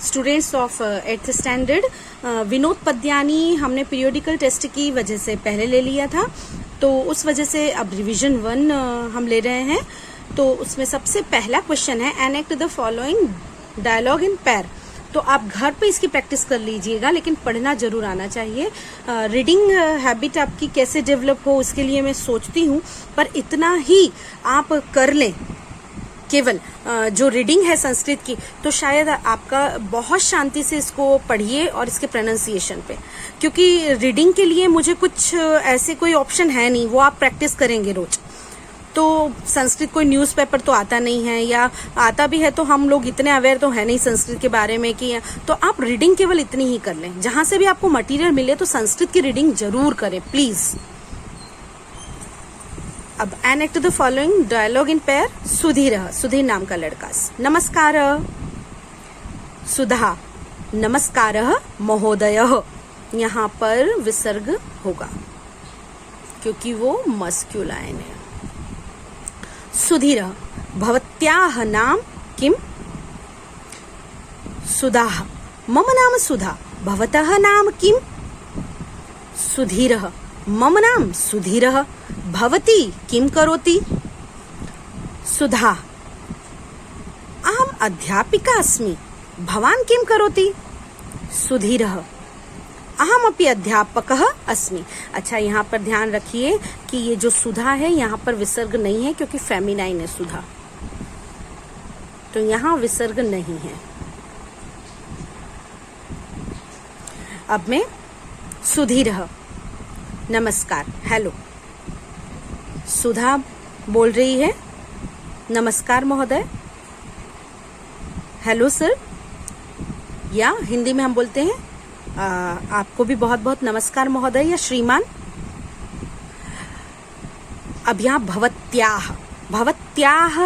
Students of 8th standard. Vinod Padyani हमने periodical test की वजह से पहले ले लिया था, तो उस वजह से अब रिवीजन 1 हम ले रहे हैं। तो उसमें सबसे पहला क्वेश्चन है enact the following dialogue in pair. तो आप घर पे इसकी प्रैक्टिस कर लीजिएगा, लेकिन पढ़ना जरूर आना चाहिए। रीडिंग हैबिट आपकी कैसे डेवलप हो उसके लिए मैं सोचती हूँ, पर इतना ही आप कर लें केवल जो रीडिंग है संस्कृत की, तो शायद आपका बहुत शांति से इसको पढ़िए और इसके प्रोनाउंसिएशन पे, क्योंकि रीडिंग के लिए मुझे कुछ ऐसे कोई ऑप्शन है नहीं, वो आप प्रैक्टिस करेंगे रोज। तो संस्कृत कोई न्यूज़पेपर तो आता नहीं है, या आता भी है तो हम लोग इतने अवेयर तो है नहीं संस्कृत के बारे में कि, तो आप रीडिंग केवल इतनी ही कर लें। जहां से भी आपको मटेरियल मिले तो संस्कृत की रीडिंग जरूर करें प्लीज। अब enact the following dialogue in pair. Sudhir, Sudhir नाम का लड़का। नमस्कार सुधा, नमस्कार महोदय। यहाँ पर विसर्ग होगा क्योंकि वो मस्क्यूलाइन है। सुधीर, भवत्याः नाम किम? सुधा, मम नाम सुधा, भवतः नाम किम? सुधीरः, मम नाम सुधीरः, भवती किम करोति? सुधा, अहम अध्यापिका अस्मि, भवान किम करोति? सुधीरः, अहम अपि अध्यापकः अस्मि। अच्छा, यहाँ पर ध्यान रखिए कि ये जो सुधा है यहाँ पर विसर्ग नहीं है, क्योंकि फेमिनाइन है सुधा, तो यहाँ विसर्ग नहीं है। अब मैं सुधीरः, नमस्कार, हेलो। सुधा बोल रही है नमस्कार महोदय, हेलो सर, या हिंदी में हम बोलते हैं आपको भी बहुत बहुत नमस्कार महोदय या श्रीमान। अब यहाँ भवत्याः, भवत्याः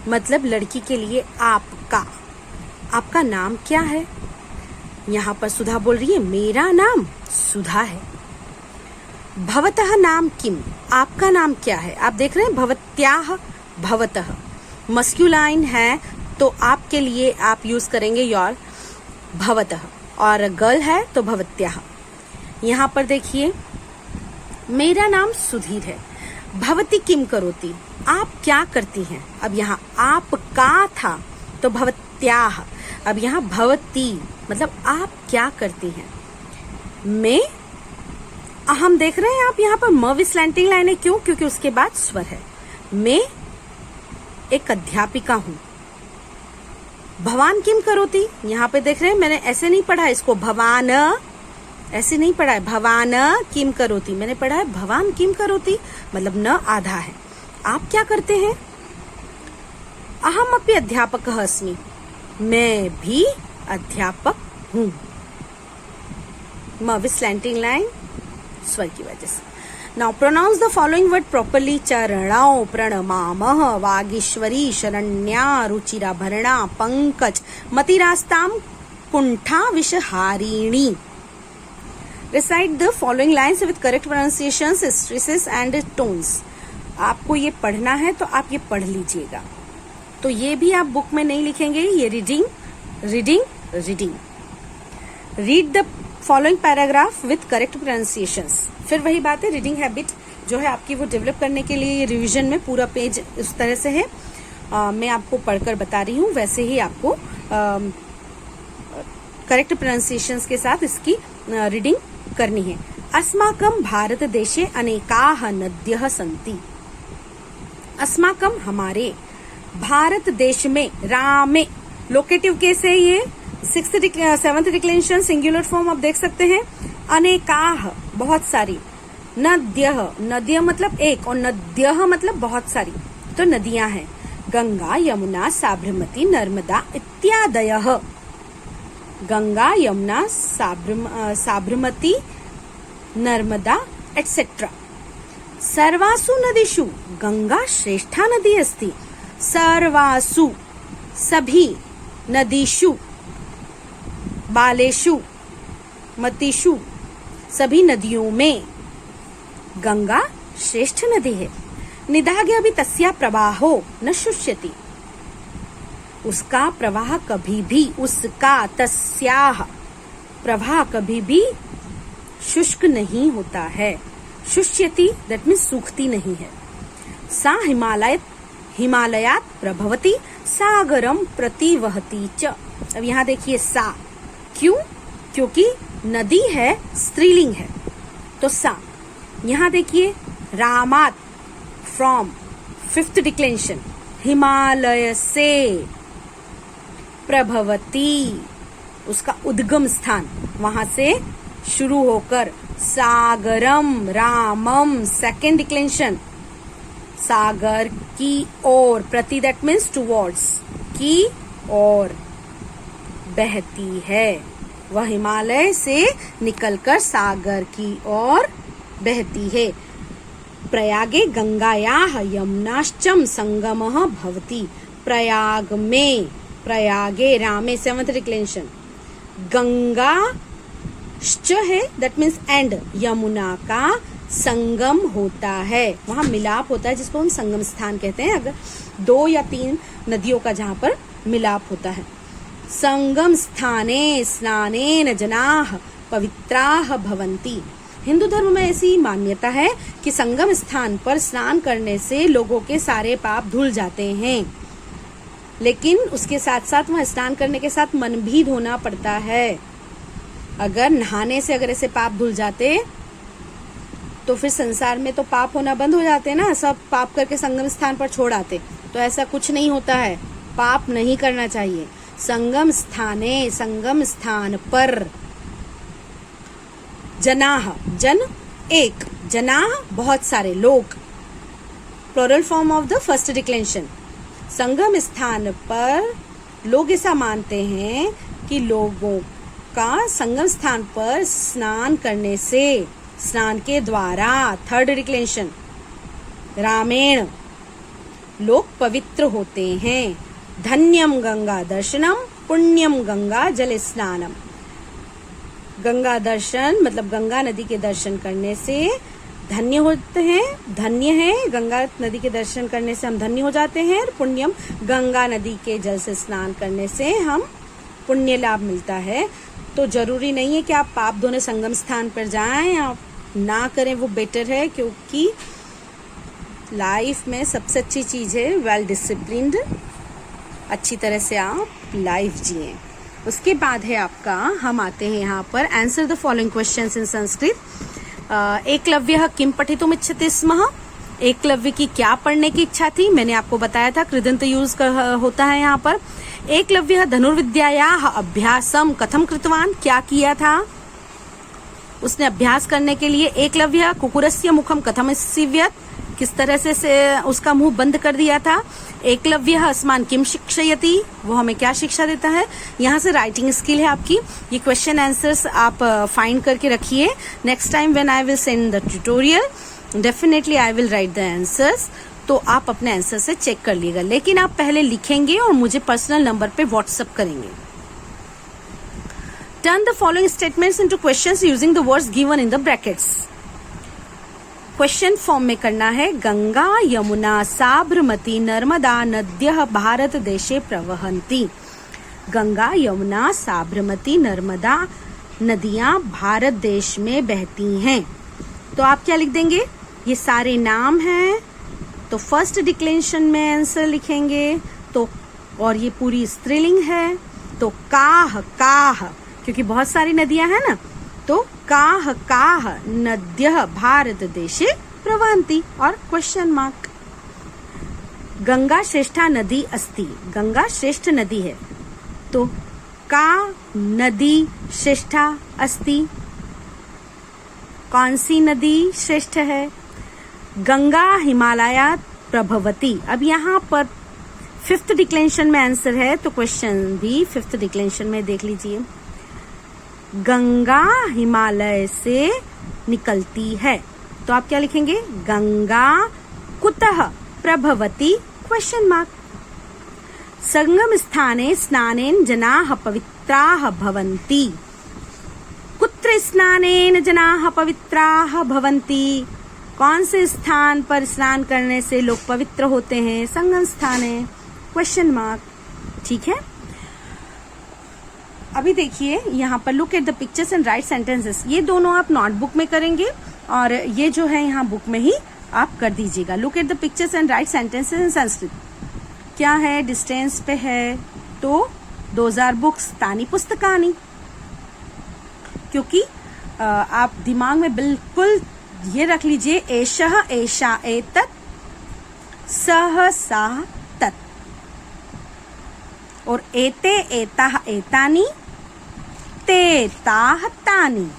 मतलब लड़की के लिए आपका, आपका नाम क्या है? यहाँ पर सुधा बोल रही है मेरा नाम सुधा है। भवतः नाम किम, आपका नाम क्या है? आप देख रहे हैं भवत्याः, भवतः मस्क्यूलाइन है, तो आपके लिए आप यूज करेंगे योर, भवतः, और गर्ल है तो भवत्याः। यहाँ पर देखिए मेरा नाम सुधीर है, भवती किम करोति, आप क्या करती हैं? अब यहाँ आपका था तो भवत्याः, अब यहाँ भवती मतलब आप क्या करती हैं? मैं, हम देख रहे हैं आप यहाँ पर म विस्लैंटिंग लाइन है, क्यों? क्योंकि उसके बाद स्वर है। मैं एक अध्यापिका हूँ। भवान किम करोति, यहाँ पे देख रहे हैं मैंने ऐसे नहीं पढ़ा इसको, भवान ऐसे नहीं पढ़ा है, भवान किम करोति, मैंने पढ़ा है भवान किम करोति, मतलब न आधा है। आप क्या करते हैं? अहम अपि अध्यापकः अस्मि, मैं भी अध्यापक हूँ। म विस्लैंटिंग लाइन स्वर की वजह से। Now pronounce the following word properly. चरणौ प्रणमामः, वागीश्वरी, शरण्या, रुचिराभरणा, पंकज, मतिरास्ताम, कुंठा विषहारिणी। Recite the following lines with correct pronunciations, stresses and tones. आपको ये पढ़ना है तो आप ये पढ़ लीजिएगा, तो ये भी आप बुक में नहीं लिखेंगे, ये reading reading reading. Read the following paragraph with correct pronunciations. फिर वही बात है, रीडिंग हैबिट जो है आपकी वो डेवलप करने के लिए रिवीजन में पूरा पेज इस तरह से है। मैं आपको पढ़कर बता रही हूँ, वैसे ही आपको करेक्ट प्रोनाउंसिएशंस के साथ इसकी रीडिंग करनी है। अस्माकं भारत देशे अनेकाः नद्यः सन्ति। अस्माकं हमारे, भारत देश में, रामे लोकेटिव केस है ये, 7th डिक्लेंशन सिंगुलर फॉर्म आप देख सकते हैं। अनेकाः बहुत सारी, नद्यः, नद्य मतलब एक, और नद्यः मतलब बहुत सारी, तो नदियां हैं। गंगा, यमुना, साबरमती, नर्मदा इत्यादयः। गंगा, यमुना, साबरमती, नर्मदा एटसेट्रा। सर्वासु नदीषु गंगा श्रेष्ठा नदी अस्ति। सर्वासु सभी, नदीषु बालेषु, मतीषु सभी नदियों में गंगा श्रेष्ठ नदी है। निदागे अभी तस्या प्रवाहो न शुष्यति। उसका प्रवाह कभी भी, उसका तस्याह प्रवाह कभी भी शुष्क नहीं होता है। शुष्यति दैट मीन्स सूखती नहीं है। सा हिमालयात प्रभवती सागरम प्रतिवहती च। अब यहाँ देखिए सा, क्यों? क्योंकि नदी है, स्त्रीलिंग है, तो सा। यहाँ देखिए रामात फ्रॉम, फिफ्थ डिक्लेंशन, हिमालय से, प्रभवती उसका उद्गम स्थान, वहां से शुरू होकर, सागरम रामम सेकेंड डिक्लेंशन, सागर की ओर, प्रति दैट मीन्स टुवर्ड्स, की ओर बहती है। वह हिमालय से निकलकर सागर की ओर बहती है। प्रयागे गंगायाः यमुनाश्चम संगमः भवति। प्रयाग में, प्रयागे रामे सेवंथ डिक्लेंशन, गंगा श्च है दैट मीन्स एंड, यमुना का संगम होता है, वहां मिलाप होता है, जिसको हम संगम स्थान कहते हैं, अगर 2 या 3 नदियों का जहां पर मिलाप होता है। संगम स्थाने स्नानेन जनाः पवित्राः भवन्ति। हिंदू धर्म में ऐसी मान्यता है कि संगम स्थान पर स्नान करने से लोगों के सारे पाप धुल जाते हैं, लेकिन उसके साथ साथ वहां स्नान करने के साथ मन भी धोना पड़ता है। अगर नहाने से अगर ऐसे पाप धुल जाते तो फिर संसार में तो पाप होना बंद हो जाते ना, सब पाप करके संगम स्थान पर छोड़ आते। तो ऐसा कुछ नहीं होता है, पाप नहीं करना चाहिए। संगम स्थाने, संगम स्थान पर, जनाह जन एक, जनाह बहुत सारे लोग, plural form of the first declension. संगम स्थान पर लोग ऐसा मानते हैं कि लोगों का संगम स्थान पर स्नान करने से, स्नान के द्वारा, थर्ड डिक्लेंशन, रामेण लोग पवित्र होते हैं। धन्यम गंगा दर्शनम पुण्यम गंगा जल स्नानम। गंगा दर्शन मतलब गंगा नदी के दर्शन करने से धन्य होते हैं, धन्य है गंगा नदी के दर्शन करने से हम धन्य हो जाते हैं। और पुण्यम, गंगा नदी के जल से स्नान करने से हम पुण्य लाभ मिलता है। तो जरूरी नहीं है कि आप पाप धोने संगम स्थान पर जाएं, आप ना करें, वो बेटर है, क्योंकि लाइफ में सबसे अच्छी चीज है वेल डिसिप्लिन्ड, अच्छी तरह से आप लाइफ जिए। उसके बाद है आपका, हम आते हैं यहाँ पर, answer the following questions in Sanskrit. एकलव्यः किम पठितुम् इच्छति स्म। एकलव्य की क्या पढ़ने की इच्छा थी, मैंने आपको बताया था, कृदंत यूज होता है यहाँ पर। एकलव्यः धनुर्विद्यायाः अभ्यासम कथम कृतवान, क्या किया था उसने अभ्यास करने के लिए। एकलव्य कुकुरस्य मुखम कथम सीव्यत, किस तरह से उसका मुंह बंद कर दिया था। एकलव्य अस्मान किम शिक्षयति, वो हमें क्या शिक्षा देता है। यहाँ से राइटिंग स्किल है आपकी, ये क्वेश्चन आंसर्स आप फाइंड करके रखिए। Next time when I will send the tutorial definitely I will write the answers, तो आप अपने आंसर से चेक कर लीजिएगा, लेकिन आप पहले लिखेंगे और मुझे पर्सनल नंबर पे व्हाट्सएप करेंगे। Turn the following statements into questions using the words given in the brackets. Question form में करना है। गंगा यमुना साबरमती नर्मदा नद्यः भारत देशे प्रवहन्ति। गंगा यमुना साबरमती नर्मदा नदियां भारत देश में बहती हैं। तो आप क्या लिख देंगे, ये सारे नाम हैं, तो फर्स्ट डिक्लेंशन में आंसर लिखेंगे। तो और ये पूरी स्त्रीलिंग है, तो काह काह, क्योंकि बहुत सारी नदियां हैं ना, तो काह काह नद्यः भारत देशे प्रवहन्ति। और क्वेश्चन मार्क। गंगा श्रेष्ठा नदी अस्ति, गंगा श्रेष्ठ नदी है, तो का नदी श्रेष्ठा अस्ति, कौन सी नदी श्रेष्ठ है। गंगा हिमालयात प्रभवती, अब यहाँ पर फिफ्थ डिक्लेंशन में आंसर है, तो क्वेश्चन भी फिफ्थ डिक्लेंशन में देख लीजिए। गंगा हिमालय से निकलती है, तो आप क्या लिखेंगे, गंगा कुतः प्रभवती, क्वेश्चन मार्क। संगम स्थाने स्नानेन जनाः पवित्राः भवन्ति। कुत्र स्नानेन जनाः पवित्राः भवन्ति, कौन से स्थान पर स्नान करने से लोग पवित्र होते हैं, संगम स्थाने, क्वेश्चन मार्क। ठीक है। अभी देखिए यहाँ पर look at the pictures and right sentences, ये दोनों आप नोटबुक में करेंगे और ये जो है यहाँ बुक में ही आप कर दीजिएगा। Look at the pictures and right sentences इन संस्कृत। क्या है, डिस्टेंस पे है तो दोज आर बुक्स, तानी पुस्तकानी, क्योंकि आप दिमाग में बिल्कुल ये रख लीजिए, एषः एषा एतत् सः सा तत्, और एते एताः एतानि ते ताः तानि।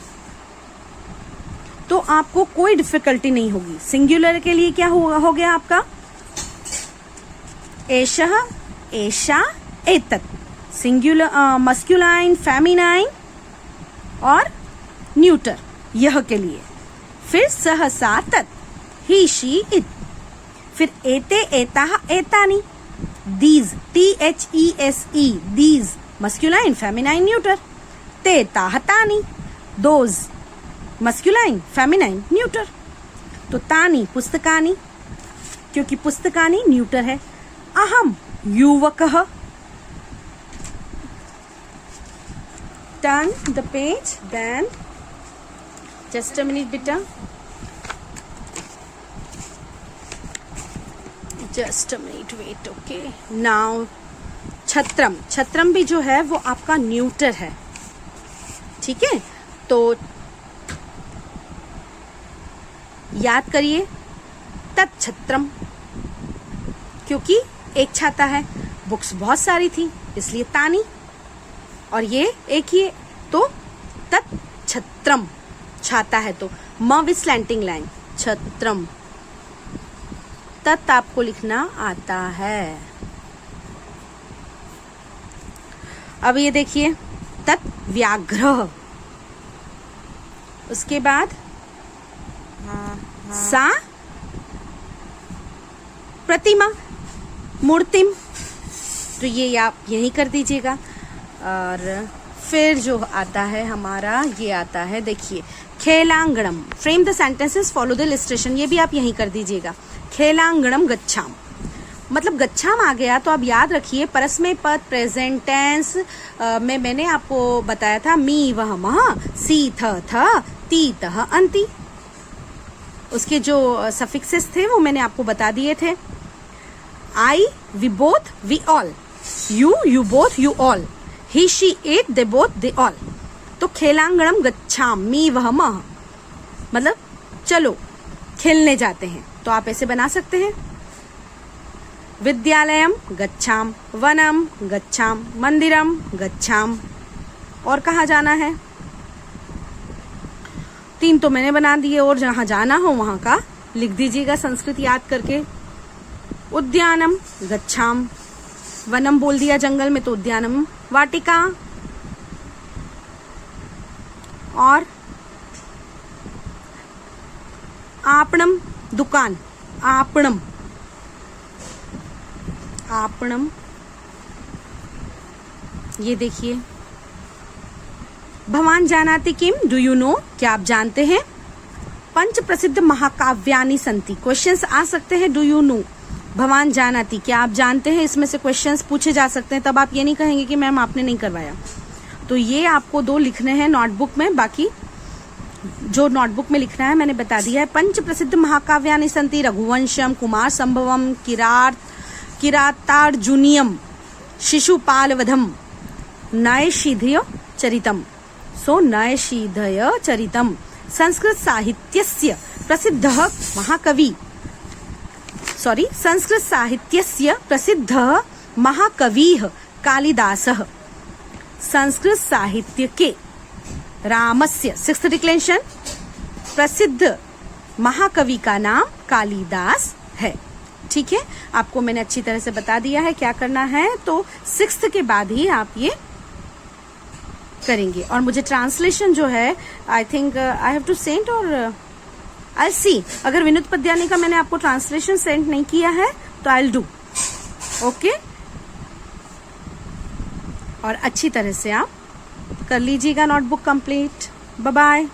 तो आपको कोई डिफिकल्टी नहीं होगी। सिंगुलर के लिए क्या हो गया आपका, एषः एषा एतत्, सिंगुलर मस्कुलाइन फेमिनाइन और न्यूटर यह के लिए। फिर सह सा तत्, ही शी इट। फिर एते एताः एतानि, these THESE, these masculine feminine neuter. ते ताः तानि, दोज मस्कुलाइन फेमिनाइन न्यूटर। तो तानि पुस्तकानि, क्योंकि पुस्तकानि न्यूटर है। अहम युवकः। Turn the page, then just a minute बेटा, just a minute wait, okay. Now छत्रम, छत्रम भी जो है वो आपका न्यूटर है, ठीक है। तो याद करिए तत्छत्रम, क्योंकि एक छाता है, बुक्स बहुत सारी थी इसलिए तानी, और ये एक ही है तो तत्छत्रम, छाता है तो म विद स्लैंटिंग लाइन, छत्रम। तत् आपको लिखना आता है। अब ये देखिए तत् व्याघ्र, उसके बाद सा प्रतिमा मूर्तिम, तो ये आप यही कर दीजिएगा। और फिर जो आता है हमारा, ये आता है देखिए खेलांगणम, frame the sentences follow the illustration, ये भी आप यही कर दीजिएगा। खेलांगणम गच्छाम, मतलब गच्छाम आ गया तो आप याद रखिए परस्मै पद प्रेजेंट टेंस में मैंने आपको बताया था, मी वह मह, सी थ ती तह अंति, उसके जो सफिक्सेस थे वो मैंने आपको बता दिए थे। I, we both, we all, you both, you all, he she it, they both, they all. तो खेलांगणम गच्छाम, मी वह मह, मतलब चलो खेलने जाते हैं, तो आप ऐसे बना सकते हैं। विद्यालयम गच्छाम, वनम गच्छाम, मंदिरम गच्छाम, और कहाँ जाना है, 3 तो मैंने बना दिए, और जहाँ जाना हो वहां का लिख दीजिएगा संस्कृत याद करके। उद्यानम गच्छाम, वनम बोल दिया जंगल में तो उद्यानम वाटिका, और आपणम दुकान, आपणम, आपणम, ये देखिए। भवान जानाति किम, डू यू नो, क्या आप जानते हैं। पंच प्रसिद्ध महाकाव्यानि संति, क्वेश्चंस आ सकते हैं, डू यू नो, भवान जानाति, क्या आप जानते हैं, इसमें से क्वेश्चंस पूछे जा सकते हैं, तब आप ये नहीं कहेंगे कि मैम आपने नहीं करवाया। तो ये आपको 2 लिखने हैं नोटबुक में, बाकी जो नोटबुक में लिखना है मैंने बता दिया है। पंच प्रसिद्ध महाकाव्यानि संति, रघुवंशम, कुमार संभवम, किरातार्जुनीयम, शिशुपालवधम, नैषधीय चरितम। सो नैषधीय चरितम संस्कृत साहित्यस्य प्रसिद्धः महाकवि, संस्कृत साहित्यस्य प्रसिद्धः महाकविः कालिदासः। संस्कृत साहित्य के रामस्य, 6th डिक्लेंशन, प्रसिद्ध महाकवि का नाम कालिदास है। ठीक है, आपको मैंने अच्छी तरह से बता दिया है क्या करना है, तो 6th के बाद ही आप ये करेंगे। और मुझे ट्रांसलेशन जो है I think I have to send, और आई सी, अगर विनुत पद्यानी का मैंने आपको ट्रांसलेशन सेंड नहीं किया है तो आई विल डू, ओके। और अच्छी तरह से आप कर लीजिएगा नोटबुक कंप्लीट। Bye bye.